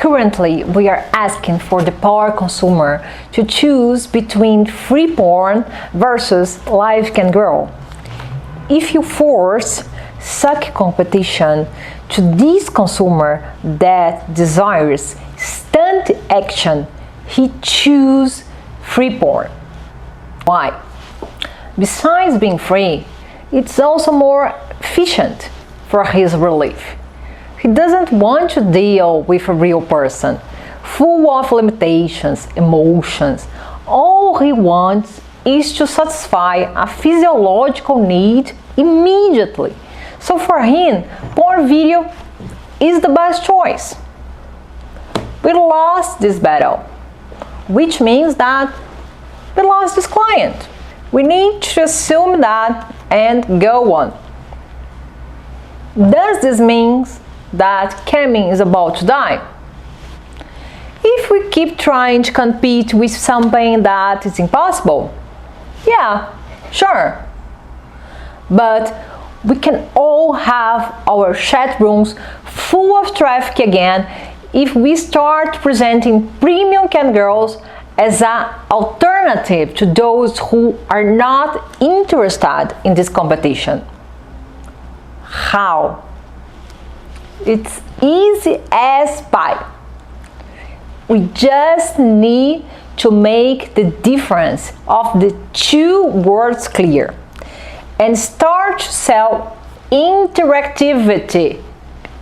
Currently, we are asking for the power consumer to choose between free porn versus live can grow. If you force such competition to this consumer that desires instant action, he chooses free porn. Why? Besides being free, it's also more efficient for his relief. He doesn't want to deal with a real person, full of limitations, emotions. All he wants is to satisfy a physiological need immediately. So for him, porn video is the best choice. We lost this battle, which means that we lost this client. We need to assume that and go on. Does this mean that camming is about to die? If we keep trying to compete with something that is impossible, yeah, sure. But we can all have our chat rooms full of traffic again if we start presenting premium cam girls as an alternative to those who are not interested in this competition. How? It's easy as pie. We just need to make the difference of the two words clear and start to sell interactivity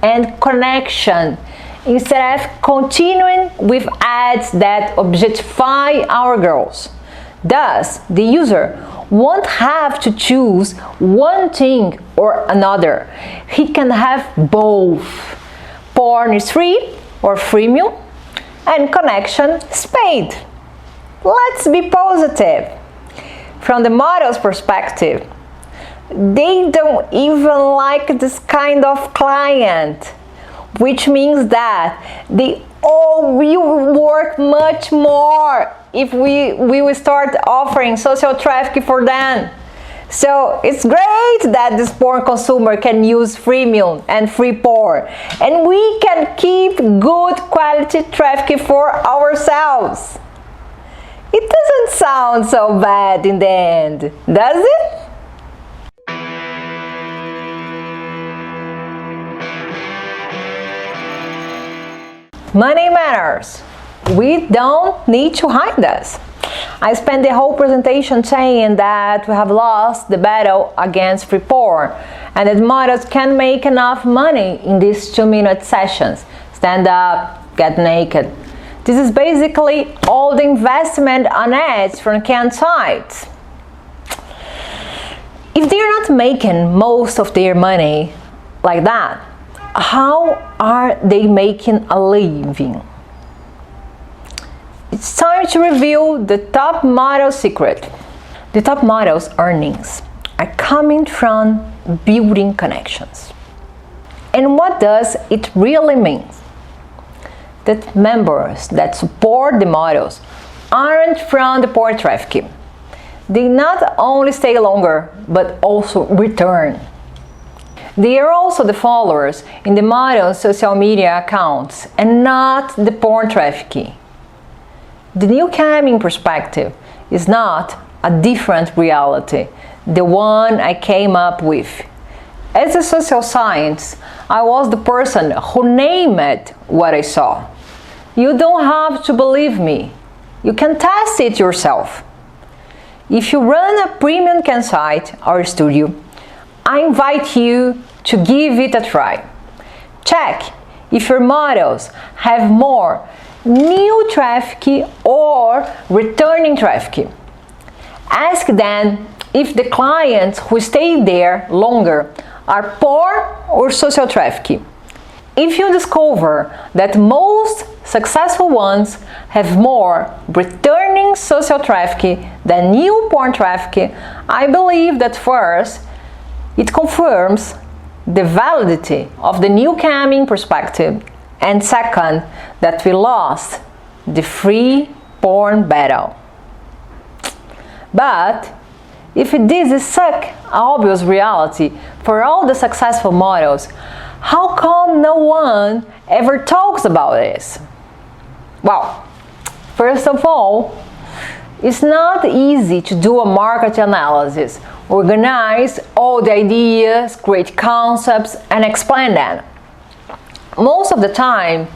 and connection instead of continuing with ads that objectify our girls. Thus, the user won't have to choose one thing or another. He can have both. Porn is free or freemium, and connection is paid. Let's be positive. From the model's perspective, they don't even like this kind of client, which means that they all will work much more if we will start offering social traffic for them. So it's great that this porn consumer can use freemium and free porn, and we can keep good quality traffic for ourselves. It doesn't sound so bad in the end, does it? Money matters. We don't need to hide this. I spent the whole presentation saying that we have lost the battle against free porn and that models can make enough money in these 2-minute sessions. Stand up, get naked. This is basically all the investment on ads from cam sites. If they're not making most of their money like that, how are they making a living? It's time to reveal the top model secret. The top model's earnings are coming from building connections. And what does it really mean? That members that support the models aren't from the porn traffic. They not only stay longer, but also return. They are also the followers in the model's social media accounts and not the porn traffic. The new camming perspective is not a different reality, the one I came up with. As a social scientist, I was the person who named what I saw. You don't have to believe me. You can test it yourself. If you run a premium cam site or studio, I invite you to give it a try. Check if your models have more new traffic or returning traffic. Ask them if the clients who stay there longer are porn or social traffic. If you discover that most successful ones have more returning social traffic than new porn traffic, I believe that first, it confirms the validity of the new camming perspective, and second, that we lost the free porn battle. But if this is such an obvious reality for all the successful models, how come no one ever talks about this? Well, first of all, it's not easy to do a market analysis, organize all the ideas, create concepts, and explain them. Most of the time,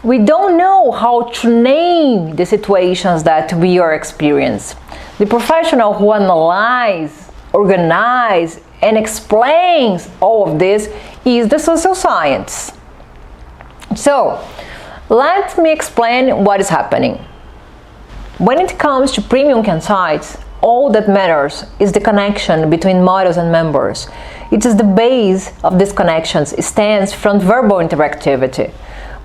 we don't know how to name the situations that we are experiencing. The professional who analyzes, organizes, and explains all of this is the social science. So, let me explain what is happening. When it comes to premium campsites, all that matters is the connection between models and members. It is the base of these connections stands from verbal interactivity.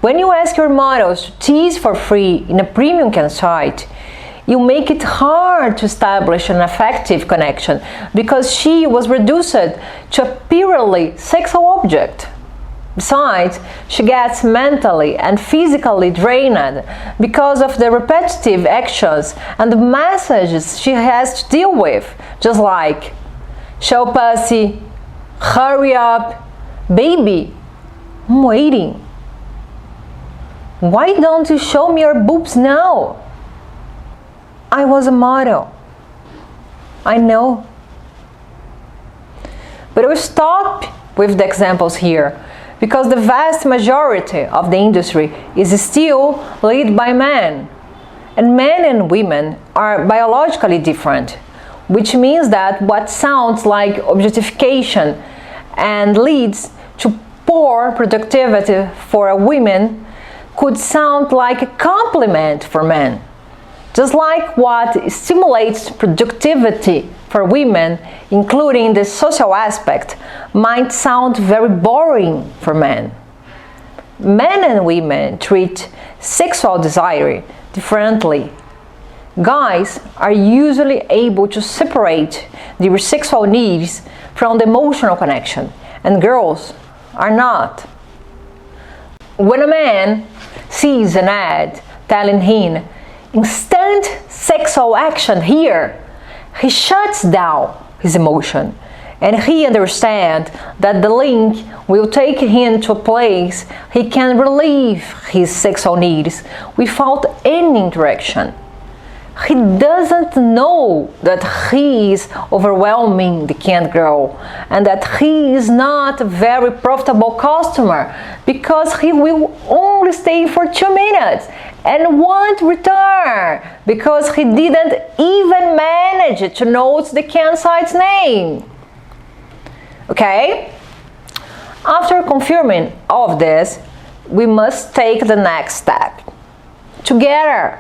When you ask your models to tease for free in a premium campsite, you make it hard to establish an effective connection because she was reduced to a purely sexual object. Besides, she gets mentally and physically drained because of the repetitive actions and the messages she has to deal with, just like show pussy, hurry up, baby, I'm waiting. Why don't you show me your boobs now? I was a model. I know. But we'll stop with the examples here because the vast majority of the industry is still led by men. And men and women are biologically different, which means that what sounds like objectification and leads to poor productivity for a woman could sound like a compliment for men. Just like what stimulates productivity for women, including the social aspect, might sound very boring for men. Men and women treat sexual desire differently. Guys are usually able to separate their sexual needs from the emotional connection, and girls are not. When a man sees an ad telling him instant sexual action here, he shuts down his emotion and he understands that the link will take him to a place he can relieve his sexual needs without any interaction. He doesn't know that he is overwhelming the canned girl and that he is not a very profitable customer because he will only stay for 2 minutes and won't return because he didn't even manage to note the campsite's name. Okay? After confirming all of this, we must take the next step together,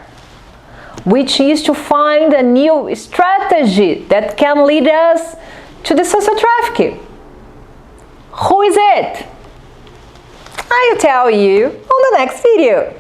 which is to find a new strategy that can lead us to the social trafficking. Who is it? I'll tell you on the next video.